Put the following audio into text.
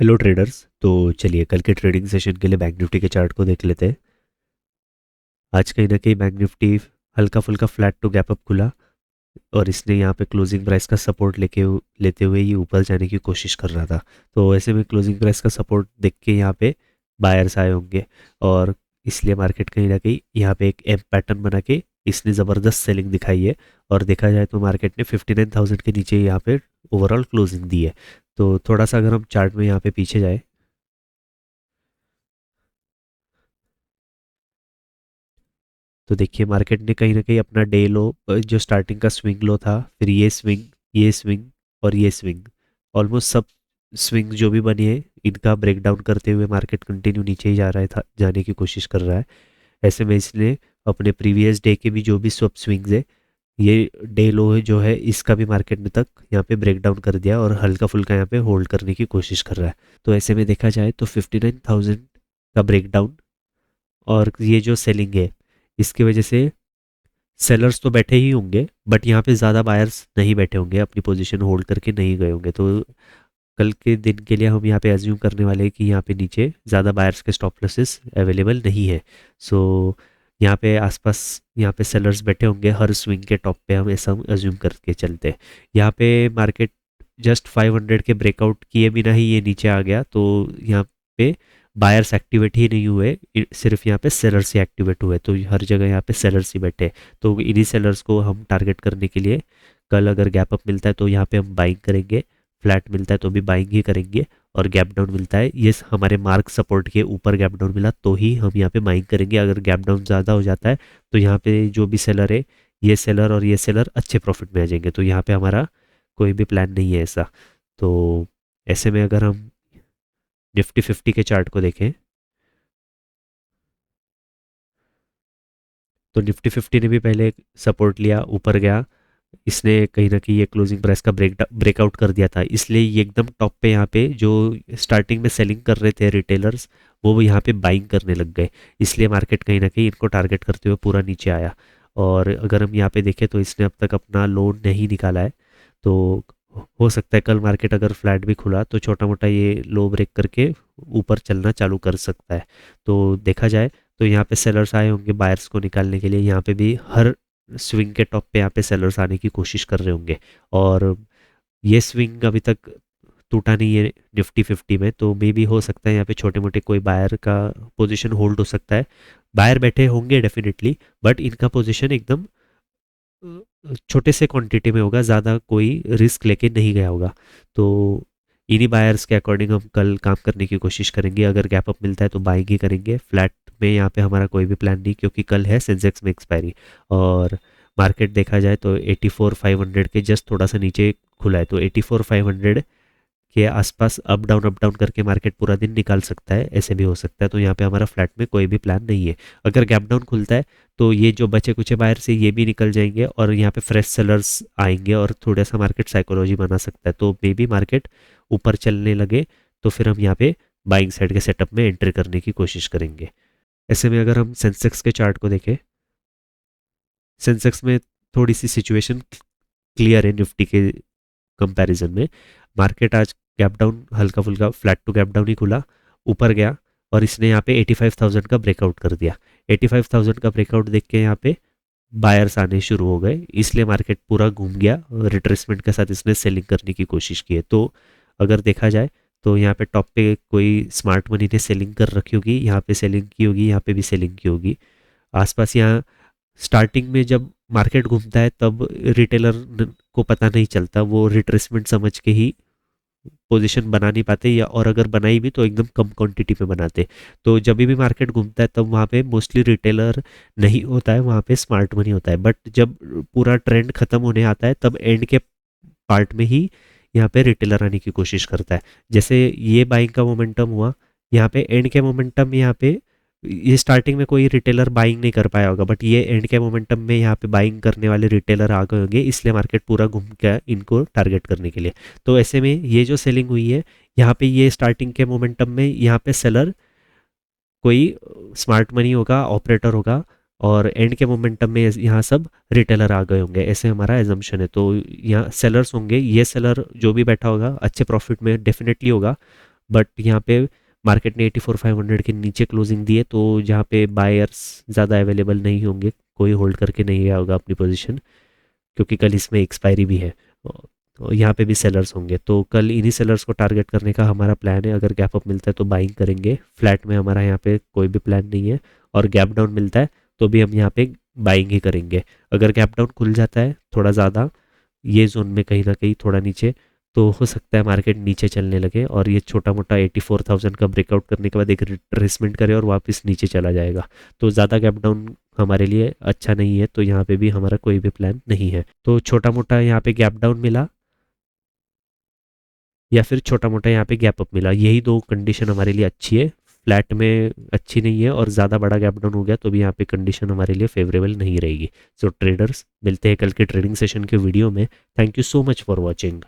Hello traders. तो चलिए कल के ट्रेडिंग सेशन के लिए बैंक निफ्टी के चार्ट को देख लेते हैं। आज कहीं ना कहीं बैंक निफ्टी हल्का फुल्का फ्लैट टू गैप अप खुला और इसने यहाँ पे क्लोजिंग प्राइस का सपोर्ट लेते हुए ये ऊपर जाने की कोशिश कर रहा था। तो ऐसे में क्लोजिंग प्राइस का सपोर्ट देख के यहाँ पे बायर्स आए होंगे और इसलिए मार्केट कहीं ना कहीं यहाँ पे एक एम पैटर्न बना के इसने ज़बरदस्त सेलिंग दिखाई है। और देखा जाए तो मार्केट ने 59,000 के नीचे यहाँ पे ओवरऑल क्लोजिंग दी है। तो थोड़ा सा अगर हम चार्ट में यहाँ पे पीछे जाए तो देखिए मार्केट ने कहीं ना कहीं अपना डे लो जो स्टार्टिंग का स्विंग लो था, फिर ये स्विंग और ये स्विंग, ऑलमोस्ट सब स्विंग जो भी बनी है इनका ब्रेक डाउन करते हुए मार्केट कंटिन्यू नीचे ही जा रहा है था, जाने की कोशिश कर रहा है। ऐसे में इसने अपने प्रीवियस डे के भी जो भी सब स्विंग्स है, ये डे लो है जो है, इसका भी मार्केट में तक यहाँ पे ब्रेक डाउन कर दिया और हल्का फुल्का यहाँ पे होल्ड करने की कोशिश कर रहा है। तो ऐसे में देखा जाए तो 59,000 का ब्रेक डाउन और ये जो सेलिंग है इसकी वजह से सेलर्स तो बैठे ही होंगे, बट यहाँ पे ज़्यादा बायर्स नहीं बैठे होंगे, अपनी पोजीशन होल्ड करके नहीं गए होंगे। तो कल के दिन के लिए हम यहाँ पे एज्यूम करने वाले हैं कि यहाँ पे नीचे ज़्यादा बायर्स के स्टॉप लॉसेस अवेलेबल नहीं है। सो यहाँ पे आसपास यहाँ पे सेलर्स बैठे होंगे हर स्विंग के टॉप पे, हम ऐसा एज्यूम करके चलते हैं। यहाँ पे मार्केट जस्ट 500 के ब्रेकआउट किए बिना ही ये नीचे आ गया, तो यहाँ पे बायर्स एक्टिवेट ही नहीं हुए, सिर्फ यहाँ पे सेलर्स ही एक्टिवेट हुए। तो हर जगह यहाँ पे सेलर्स ही बैठे। तो इन्हीं सेलर्स को हम टारगेट करने के लिए कल अगर गैप अप मिलता है तो यहाँ पे हम बाइंग करेंगे, फ्लैट मिलता है तो भी बाइंग ही करेंगे, और गैप डाउन मिलता है ये हमारे मार्क सपोर्ट के ऊपर गैप डाउन मिला तो ही हम यहाँ पे बाइंग करेंगे। अगर गैप डाउन ज़्यादा हो जाता है तो यहाँ पे जो भी सेलर है, ये सेलर और ये सेलर अच्छे प्रॉफिट में आ जाएंगे। तो यहाँ पे हमारा कोई भी प्लान नहीं है ऐसा। तो ऐसे में अगर हम निफ्टी 50 के चार्ट को देखें तो निफ्टी 50 ने भी पहले सपोर्ट लिया, ऊपर गया, इसने कहीं ना कहीं ये क्लोजिंग प्राइस का ब्रेकआउट कर दिया था, इसलिए ये एकदम टॉप पे यहाँ पे जो स्टार्टिंग में सेलिंग कर रहे थे रिटेलर्स वो यहाँ पे बाइंग करने लग गए। इसलिए मार्केट कहीं ना कहीं इनको टारगेट करते हुए पूरा नीचे आया। और अगर हम यहाँ पे देखें तो इसने अब तक अपना लोन नहीं निकाला है। तो हो सकता है कल मार्केट अगर फ्लैट भी खुला तो छोटा मोटा ये लो ब्रेक करके ऊपर चलना चालू कर सकता है। तो देखा जाए तो यहाँ पे सेलर्स आए होंगे बायर्स को निकालने के लिए, यहाँ पे भी हर स्विंग के टॉप पे यहाँ पे सेलर्स आने की कोशिश कर रहे होंगे। और ये स्विंग अभी तक टूटा नहीं है निफ्टी 50 में, तो मे भी हो सकता है यहाँ पे छोटे मोटे कोई बायर का पोजीशन होल्ड हो सकता है। बायर बैठे होंगे डेफिनेटली, बट इनका पोजीशन एकदम छोटे से क्वांटिटी में होगा, ज़्यादा कोई रिस्क लेके नहीं गया होगा। तो इन्हीं बायर्स के अकॉर्डिंग हम कल काम करने की कोशिश करेंगे। अगर गैप अप मिलता है तो बाइंग ही करेंगे, फ्लैट में यहाँ पे हमारा कोई भी प्लान नहीं, क्योंकि कल है सेंसेक्स में एक्सपायरी। और मार्केट देखा जाए तो 84,500 के जस्ट थोड़ा सा नीचे खुला है, तो 84,500 के आसपास अप डाउन करके मार्केट पूरा दिन निकाल सकता है, ऐसे भी हो सकता है। तो यहाँ पे हमारा फ्लैट में कोई भी प्लान नहीं है। अगर गैप डाउन खुलता है तो ये जो बचे कुचे बाहर से ये भी निकल जाएंगे और यहाँ पे फ्रेश सेलर्स आएंगे और थोड़ा सा मार्केट साइकोलॉजी बना सकता है। तो मे बी मार्केट ऊपर चलने लगे तो फिर हम यहाँ पे बाइंग साइड के सेटअप में एंट्री करने की कोशिश करेंगे। ऐसे में अगर हम सेंसेक्स के चार्ट को देखें, सेंसेक्स में थोड़ी सी सिचुएशन क्लियर है निफ्टी के कंपैरिजन में। मार्केट आज गैप डाउन, हल्का फुल्का फ्लैट टू गैप डाउन ही खुला, ऊपर गया और इसने यहाँ पे 85,000 का ब्रेकआउट कर दिया। 85,000 का ब्रेकआउट देख के यहाँ पे बायर्स आने शुरू हो गए, इसलिए मार्केट पूरा घूम गया, रिट्रेसमेंट के साथ इसने सेलिंग करने की कोशिश की है। तो अगर देखा जाए तो यहाँ पे टॉप पे कोई स्मार्ट मनी ने सेलिंग कर रखी होगी, यहाँ पे सेलिंग की होगी, यहाँ पे भी सेलिंग की होगी। आसपास यहाँ स्टार्टिंग में जब मार्केट घूमता है तब रिटेलर को पता नहीं चलता, वो रिट्रेसमेंट समझ के ही पोजीशन बना नहीं पाते, या और अगर बनाई भी तो एकदम कम क्वांटिटी में बनाते। तो जब भी मार्केट घूमता है तब वहाँ पे मोस्टली रिटेलर नहीं होता है, वहाँ पे स्मार्ट मनी होता है। बट जब पूरा ट्रेंड खत्म होने आता है तब एंड के पार्ट में ही यहाँ पे रिटेलर आने की कोशिश करता है। जैसे ये बाइंग का मोमेंटम हुआ, यहाँ पे एंड के मोमेंटम में यहाँ पे ये स्टार्टिंग में कोई रिटेलर बाइंग नहीं कर पाया होगा, बट ये एंड के मोमेंटम में यहाँ पे बाइंग करने वाले रिटेलर आ गए होंगे, इसलिए मार्केट पूरा घूम के इनको टारगेट करने के लिए। तो ऐसे में ये जो सेलिंग हुई है यहाँ पे, ये स्टार्टिंग के मोमेंटम में यहाँ पे सेलर कोई स्मार्ट मनी होगा, ऑपरेटर होगा, और एंड के मोमेंटम में यहाँ सब रिटेलर आ गए होंगे, ऐसे हमारा एजम्पशन है। तो यहाँ सेलर्स होंगे, ये सेलर जो भी बैठा होगा अच्छे प्रॉफिट में डेफिनेटली होगा, बट यहाँ पे मार्केट ने 84,500 के नीचे क्लोजिंग दी है, तो जहाँ पे बायर्स ज़्यादा अवेलेबल नहीं होंगे, कोई होल्ड करके नहीं गया होगा अपनी पोजीशन, क्योंकि कल इसमें एक्सपायरी भी है। तो यहाँ पे भी सेलर्स होंगे, तो कल इन्हीं सेलर्स को टारगेट करने का हमारा प्लान है। अगर गैप अप मिलता है तो बाइंग करेंगे, फ्लैट में हमारा यहाँ पे कोई भी प्लान नहीं है। और गैप डाउन मिलता है तो भी हम यहाँ पे बाइंग ही करेंगे। अगर गैप डाउन खुल जाता है थोड़ा ज़्यादा ये जोन में कहीं ना कहीं थोड़ा नीचे, तो हो सकता है मार्केट नीचे चलने लगे और ये छोटा मोटा 84,000 का ब्रेकआउट करने के बाद एक रिट्रेसमेंट करे और वापस नीचे चला जाएगा। तो ज़्यादा गैप डाउन हमारे लिए अच्छा नहीं है, तो यहाँ पे भी हमारा कोई भी प्लान नहीं है। तो छोटा मोटा यहाँ पे गैप डाउन मिला या फिर छोटा मोटा यहाँ पे गैप अप मिला, यही दो कंडीशन हमारे लिए अच्छी है। फ्लैट में अच्छी नहीं है और ज़्यादा बड़ा गैप डाउन हो गया तो भी यहाँ पे कंडीशन हमारे लिए फेवरेबल नहीं रहेगी। सो ट्रेडर्स, मिलते हैं कल के ट्रेडिंग सेशन के वीडियो में। Thank you so much for watching.